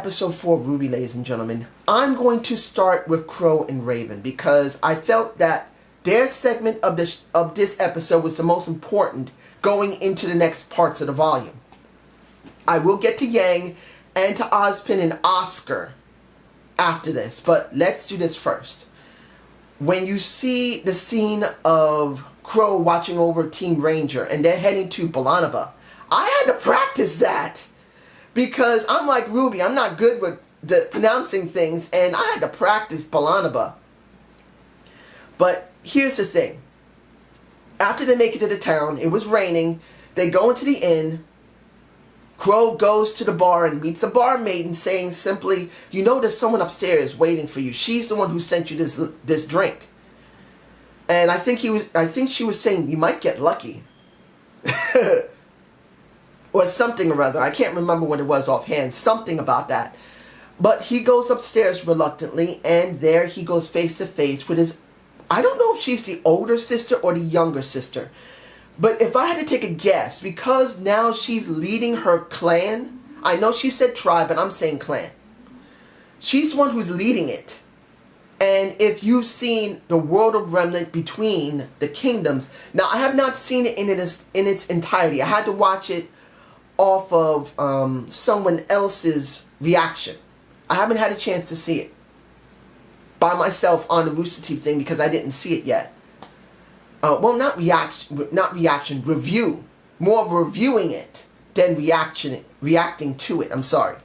episode 4 of Rwby, ladies and gentlemen. I'm going to start with Crow and Raven because I felt that their segment of this episode was the most important going into the next parts of the volume. I will get to Yang and to Ozpin and Oscar after this, but let's do this first. When you see the scene of Crow watching over Team Ranger and they're heading to Balanaba, I had to practice that. Because I'm like Rwby, I'm not good with pronouncing things, and I had to practice Balanaba. But here's the thing. After they make it to the town, it was raining, they go into the inn, Crow goes to the bar and meets the barmaid and saying simply, you know there's someone upstairs waiting for you. She's the one who sent you this drink. And I think she was saying, you might get lucky. Or something or other. I can't remember what it was offhand. Something about that. But he goes upstairs reluctantly, and there he goes face to face with his... I don't know if she's the older sister or the younger sister. But if I had to take a guess, because now she's leading her clan... I know she said tribe, but I'm saying clan. She's the one who's leading it. And if you've seen the World of Remnant between the kingdoms... Now, I have not seen it in its entirety. I had to watch it off of someone else's reaction. I haven't had a chance to see it by myself on the Rooster Teeth thing because I didn't see it yet. Well, not reaction, review. More of reviewing it than reacting to it. I'm sorry.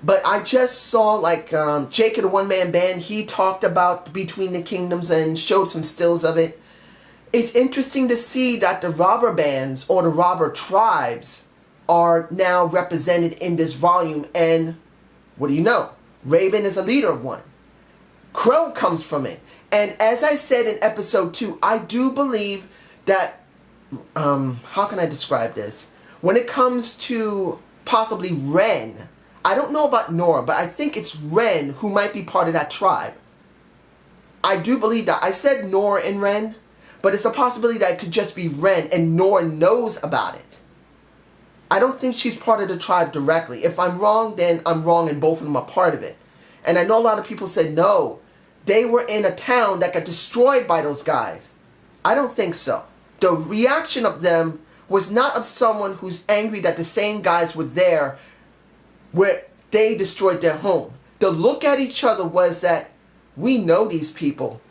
But I just saw like Jake of the One Man Band, he talked about Between the Kingdoms and showed some stills of it. It's interesting to see that the robber bands or the robber tribes are now represented in this volume, and what do you know? Raven is a leader of one. Crow comes from it. And as I said in episode 2, I do believe that, how can I describe this? When it comes to possibly Ren, I don't know about Nora, but I think it's Ren who might be part of that tribe. I do believe that. I said Nora and Ren, but it's a possibility that it could just be Ren and Nora knows about it. I don't think she's part of the tribe directly. If I'm wrong, then I'm wrong and both of them are part of it. And I know a lot of people said, no, they were in a town that got destroyed by those guys. I don't think so. The reaction of them was not of someone who's angry that the same guys were there where they destroyed their home. The look at each other was that we know these people.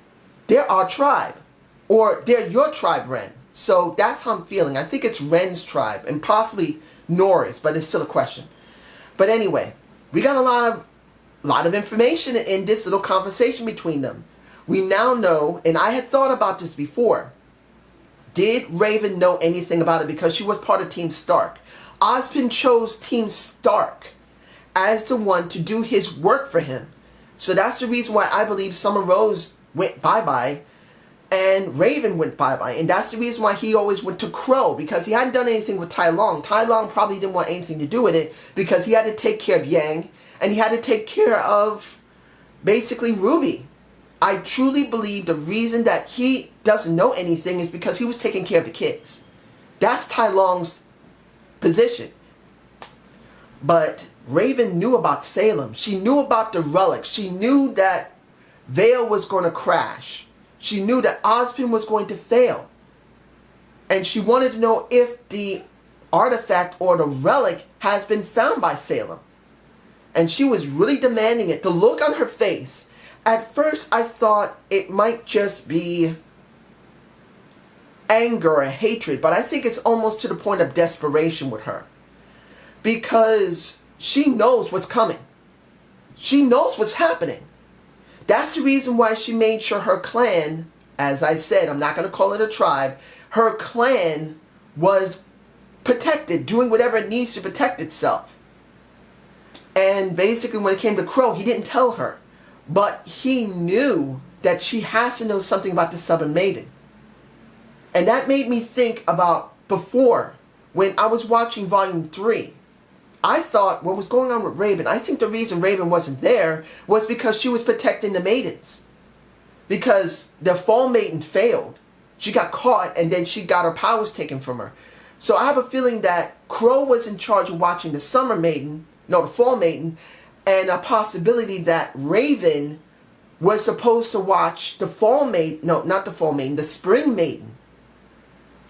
They're our tribe. Or they're your tribe, Ren. So that's how I'm feeling. I think it's Ren's tribe and possibly Nora's, but it's still a question. But anyway, we got a lot of information in this little conversation between them. We now know, and I had thought about this before, did Raven know anything about it because she was part of Team Stark? Ozpin chose Team Stark as the one to do his work for him. So that's the reason why I believe Summer Rose went bye-bye and Raven went bye-bye. And that's the reason why he always went to Crow, because he hadn't done anything with Tai Long. Tai Long probably didn't want anything to do with it because he had to take care of Yang and he had to take care of basically Rwby. I truly believe the reason that he doesn't know anything is because he was taking care of the kids. That's Tai Long's position. But Raven knew about Salem. She knew about the relics. She knew that Vale was going to crash. She knew that Ozpin was going to fail. And she wanted to know if the artifact or the relic has been found by Salem. And she was really demanding it. The look on her face. At first I thought it might just be anger or hatred. But I think it's almost to the point of desperation with her. Because she knows what's coming. She knows what's happening. That's the reason why she made sure her clan, as I said, I'm not going to call it a tribe, her clan was protected, doing whatever it needs to protect itself. And basically when it came to Crow, he didn't tell her. But he knew that she has to know something about the Southern Maiden. And that made me think about before, when I was watching Volume 3. I thought what was going on with Raven, I think the reason Raven wasn't there was because she was protecting the maidens. Because the Fall Maiden failed. She got caught and then she got her powers taken from her. So I have a feeling that Crow was in charge of watching the Summer Maiden, no, the Fall Maiden, and a possibility that Raven was supposed to watch the Fall Maiden, no, not the Fall Maiden, the Spring Maiden.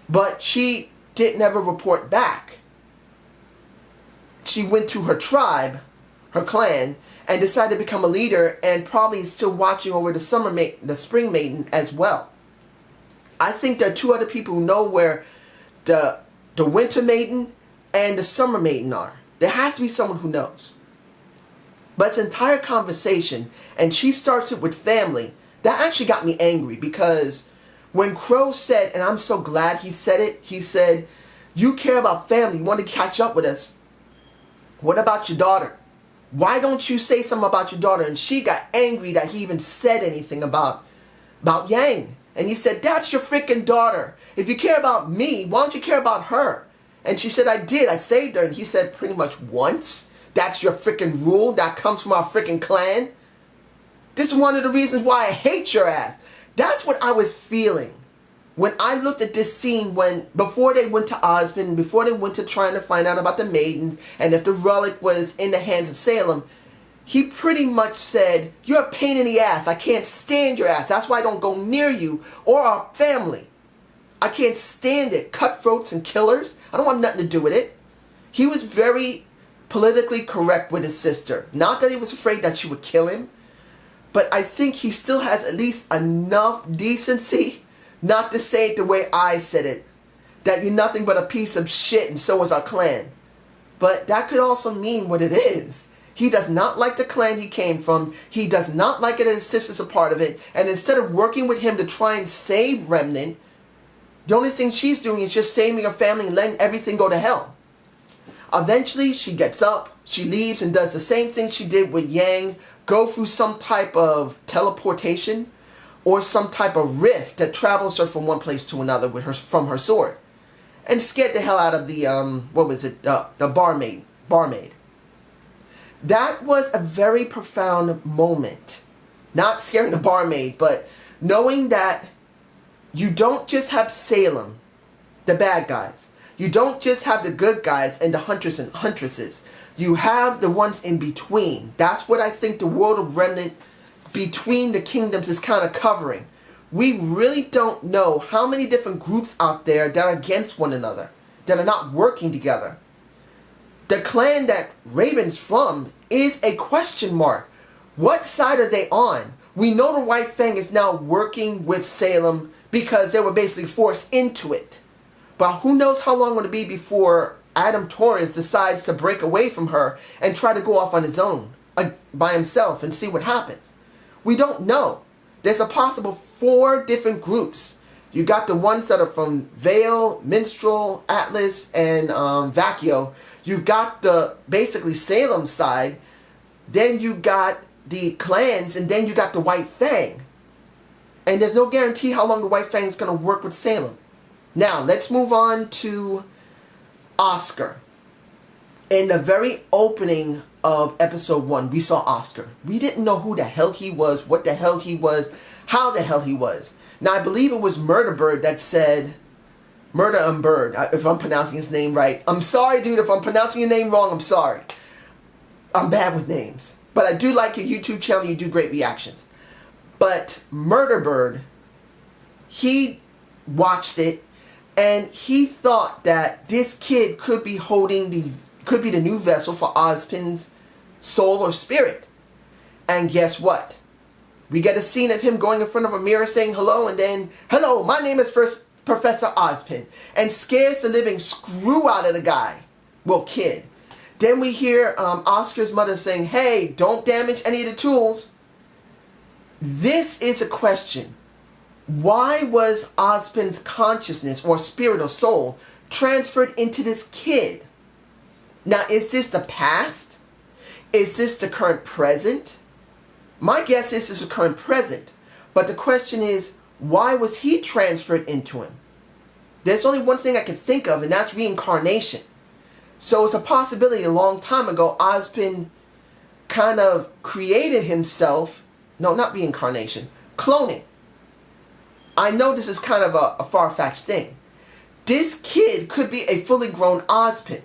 But she didn't ever report back. She went to her tribe, her clan, and decided to become a leader, and probably is still watching over the Spring Maiden as well. I think there are two other people who know where the Winter Maiden and the Summer Maiden are. There has to be someone who knows. But it's an entire conversation, and she starts it with family. That actually got me angry, because when Crow said, and I'm so glad he said it, he said, you care about family, you want to catch up with us. What about your daughter? Why don't you say something about your daughter? And she got angry that he even said anything about Yang. And he said, that's your freaking daughter. If you care about me, why don't you care about her? And she said, I did. I saved her. And he said, pretty much once. That's your freaking rule. That comes from our freaking clan. This is one of the reasons why I hate your ass. That's what I was feeling when I looked at this scene, before they went to Ozpin, before they went to trying to find out about the maidens, and if the relic was in the hands of Salem. He pretty much said, you're a pain in the ass. I can't stand your ass. That's why I don't go near you or our family. I can't stand it. Cutthroats and killers. I don't want nothing to do with it. He was very politically correct with his sister. Not that he was afraid that she would kill him, but I think he still has at least enough decency not to say it the way I said it. That you're nothing but a piece of shit, and so is our clan. But that could also mean what it is. He does not like the clan he came from. He does not like it that his sister's a part of it. And instead of working with him to try and save Remnant, the only thing she's doing is just saving her family and letting everything go to hell. Eventually, she gets up, she leaves and does the same thing she did with Yang, go through some type of teleportation or some type of rift that travels her from one place to another with from her sword. And scared the hell out of the, the barmaid. That was a very profound moment. Not scaring the barmaid, but knowing that you don't just have Salem, the bad guys. You don't just have the good guys and the hunters and huntresses. You have the ones in between. That's what I think the world of Remnant between the kingdoms is kind of covering. We really don't know how many different groups out there that are against one another, that are not working together. The clan that Raven's from is a question mark. What side are they on? We know the White Fang is now working with Salem because they were basically forced into it. But who knows how long it will be before Adam Torres decides to break away from her and try to go off on his own, by himself, and see what happens. We don't know. There's a possible 4 different groups. You got the ones that are from Vale, Minstrel, Atlas, and Vacchio. You got the basically Salem side. Then you got the clans, and then you got the White Fang. And there's no guarantee how long the White Fang is going to work with Salem. Now, let's move on to Oscar. In the very opening of episode 1, we saw Oscar. We didn't know who the hell he was, what the hell he was, how the hell he was. Now, I believe it was Murderbird that said, Murder Bird, if I'm pronouncing his name right. I'm sorry, dude, if I'm pronouncing your name wrong, I'm sorry. I'm bad with names. But I do like your YouTube channel, you do great reactions. But Murderbird, he watched it, and he thought that this kid could be holding the new vessel for Ozpin's soul or spirit. And guess what? We get a scene of him going in front of a mirror saying hello, and then, hello, my name is Professor Ozpin, and scares the living screw out of the guy. Well, kid. Then we hear Oscar's mother saying, hey, don't damage any of the tools. This is a question. Why was Ozpin's consciousness or spirit or soul transferred into this kid? Now, is this the past? Is this the current present? My guess is it's the current present. But the question is, why was he transferred into him? There's only one thing I can think of, and that's reincarnation. So it's a possibility a long time ago, Ozpin kind of created himself. No, not reincarnation. Cloning. I know this is kind of a far-fetched thing. This kid could be a fully grown Ozpin.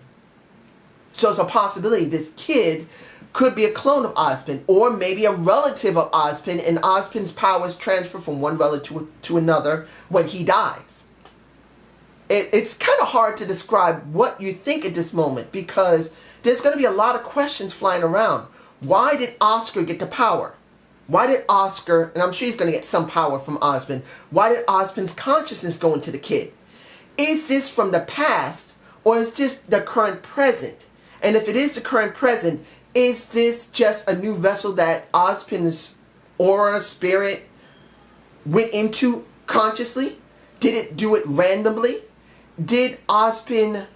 So it's a possibility this kid could be a clone of Ozpin, or maybe a relative of Ozpin, and Ozpin's powers transfer from one relative to another when he dies. It's kind of hard to describe what you think at this moment, because there's going to be a lot of questions flying around. Why did Oscar get the power? Why did Oscar, and I'm sure he's going to get some power from Ozpin, why did Ozpin's consciousness go into the kid? Is this from the past, or is this the current present? And if it is the current present, is this just a new vessel that Ozpin's aura, spirit, went into consciously? Did it do it randomly? Did Ozpin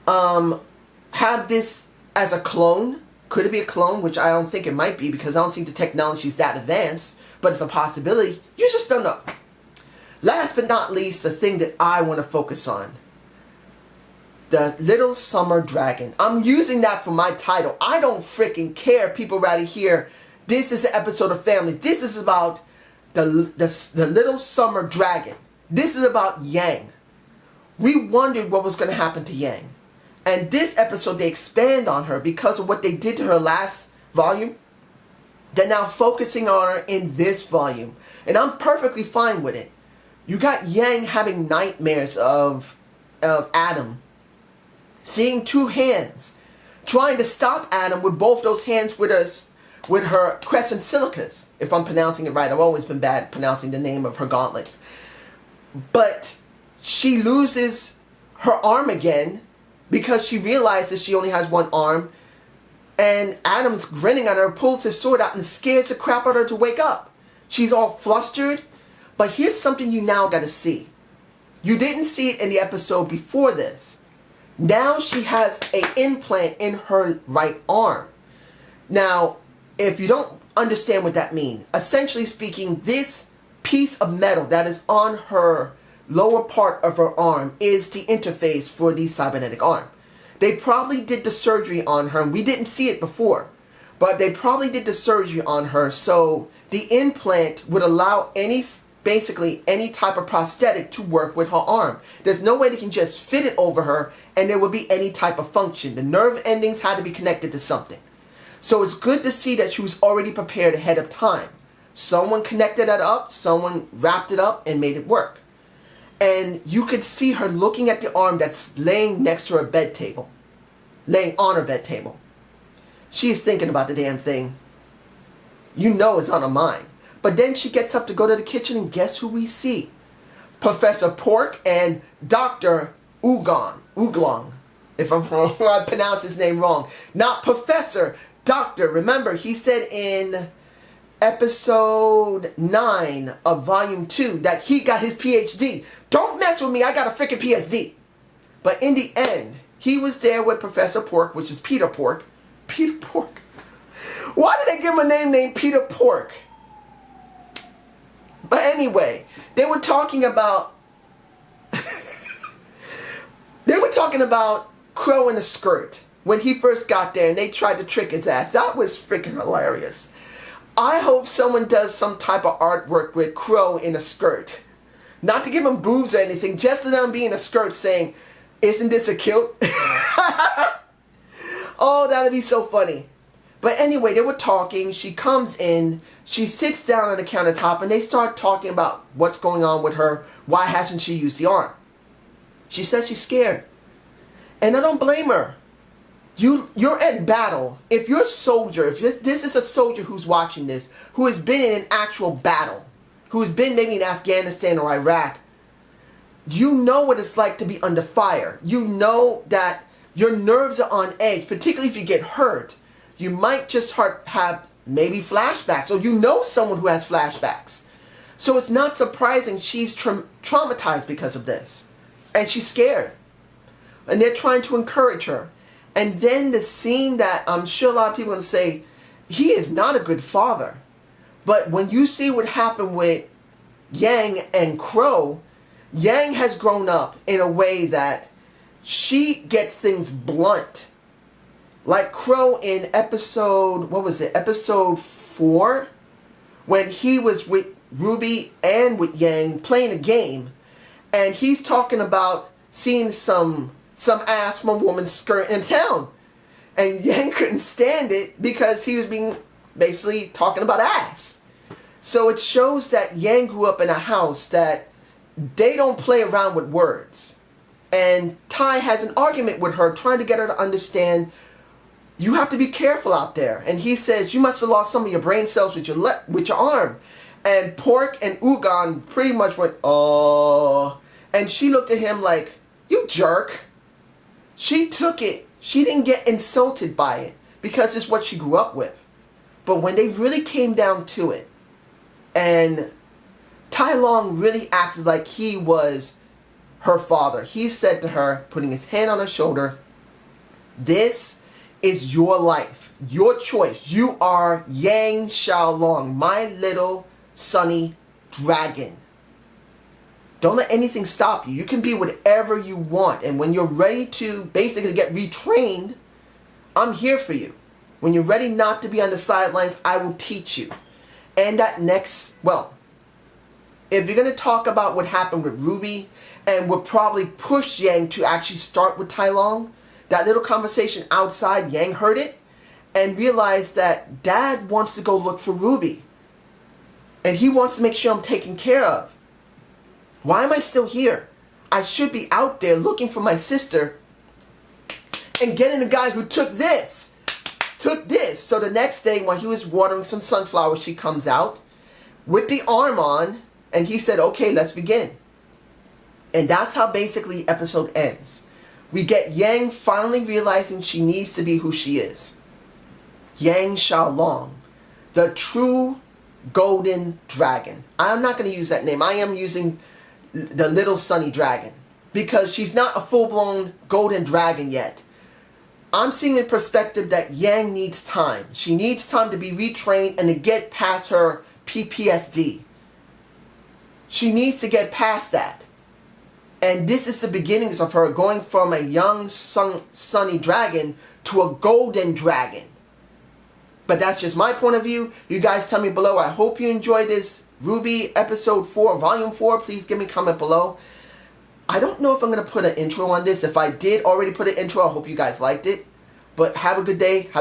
have this as a clone? Could it be a clone? Which I don't think it might be, because I don't think the technology is that advanced, but it's a possibility. You just don't know. Last but not least, the thing that I want to focus on. The Little Summer Dragon. I'm using that for my title. I don't freaking care. People rather hear, this is an episode of Families. This is about the Little Summer Dragon. This is about Yang. We wondered what was going to happen to Yang. And this episode, they expand on her because of what they did to her last volume. They're now focusing on her in this volume. And I'm perfectly fine with it. You got Yang having nightmares of Adam. Seeing two hands, trying to stop Adam with both those hands with her crescent silicas. If I'm pronouncing it right, I've always been bad pronouncing the name of her gauntlets. But she loses her arm again because she realizes she only has one arm. And Adam's grinning at her, pulls his sword out and scares the crap out of her to wake up. She's all flustered. But here's something you now got to see. You didn't see it in the episode before this. Now she has an implant in her right arm. Now, if you don't understand what that means, essentially speaking, this piece of metal that is on her lower part of her arm is the interface for the cybernetic arm. They probably did the surgery on her, and we didn't see it before, but they probably did the surgery on her, so the implant would allow basically any type of prosthetic to work with her arm. There's no way they can just fit it over her and there would be any type of function. The nerve endings had to be connected to something. So it's good to see that she was already prepared ahead of time. Someone connected that up, someone wrapped it up and made it work. And you could see her looking at the arm that's laying next to her bed table. Laying on her bed table. She's thinking about the damn thing. You know it's on her mind. But then she gets up to go to the kitchen, and guess who we see? Professor Pork and Dr. Oolong. If I pronounce his name wrong. Not Professor, Doctor. Remember, he said in episode 9 of volume 2 that he got his PhD. Don't mess with me, I got a freaking PhD. But in the end, he was there with Professor Pork, which is Peter Pork. Peter Pork. Why did they give him a name named Peter Pork? But anyway, they were talking about Crow in a skirt when he first got there and they tried to trick his ass. That was freaking hilarious. I hope someone does some type of artwork with Crow in a skirt. Not to give him boobs or anything, just to them be in a skirt saying, "Isn't this a kilt?" Oh, that'd be so funny. But anyway, they were talking. She comes in. She sits down on the countertop and they start talking about what's going on with her. Why hasn't she used the arm? She says she's scared. And I don't blame her. You're at battle. If you're a soldier, if this is a soldier who's watching this, who has been in an actual battle, who has been maybe in Afghanistan or Iraq, you know what it's like to be under fire. You know that your nerves are on edge, particularly if you get hurt. You might just have maybe flashbacks, or you know someone who has flashbacks. So it's not surprising she's traumatized because of this. And she's scared. And they're trying to encourage her. And then the scene that I'm sure a lot of people are going to say, he is not a good father. But when you see what happened with Yang and Crow, Yang has grown up in a way that she gets things blunt. Like Crow in episode, what was it, episode 4? When he was with Rwby and with Yang playing a game. And he's talking about seeing some ass from a woman's skirt in town. And Yang couldn't stand it because he was being basically talking about ass. So it shows that Yang grew up in a house that they don't play around with words. And Tai has an argument with her, trying to get her to understand you have to be careful out there. And he says, you must have lost some of your brain cells with your arm. And Pork and Ugon pretty much went, oh. And she looked at him like, you jerk. She took it. She didn't get insulted by it because it's what she grew up with. But when they really came down to it, and Tai Long really acted like he was her father. He said to her, putting his hand on her shoulder, this is your life, your choice. You are Yang Xiaolong, my little sunny dragon. Don't let anything stop you. You can be whatever you want. And when you're ready to basically get retrained, I'm here for you. When you're ready not to be on the sidelines, I will teach you. And that next, well, if you're going to talk about what happened with Rwby, and would probably push Yang to actually start with Tai Long, that little conversation outside, Yang heard it and realized that Dad wants to go look for Rwby. And he wants to make sure I'm taken care of. Why am I still here? I should be out there looking for my sister and getting the guy who took this. So the next day when he was watering some sunflowers, she comes out with the arm on and he said, okay, let's begin. And that's how basically episode ends. We get Yang finally realizing she needs to be who she is. Yang Xiaolong, the true golden dragon. I'm not going to use that name. I am using the little sunny dragon because she's not a full-blown golden dragon yet. I'm seeing the perspective that Yang needs time. She needs time to be retrained and to get past her PTSD. She needs to get past that. And this is the beginnings of her going from a young sunny dragon to a golden dragon. But that's just my point of view. You guys tell me below. I hope you enjoyed this Rwby episode 4, volume 4. Please give me a comment below. I don't know if I'm going to put an intro on this. If I did already put an intro, I hope you guys liked it. But have a good day.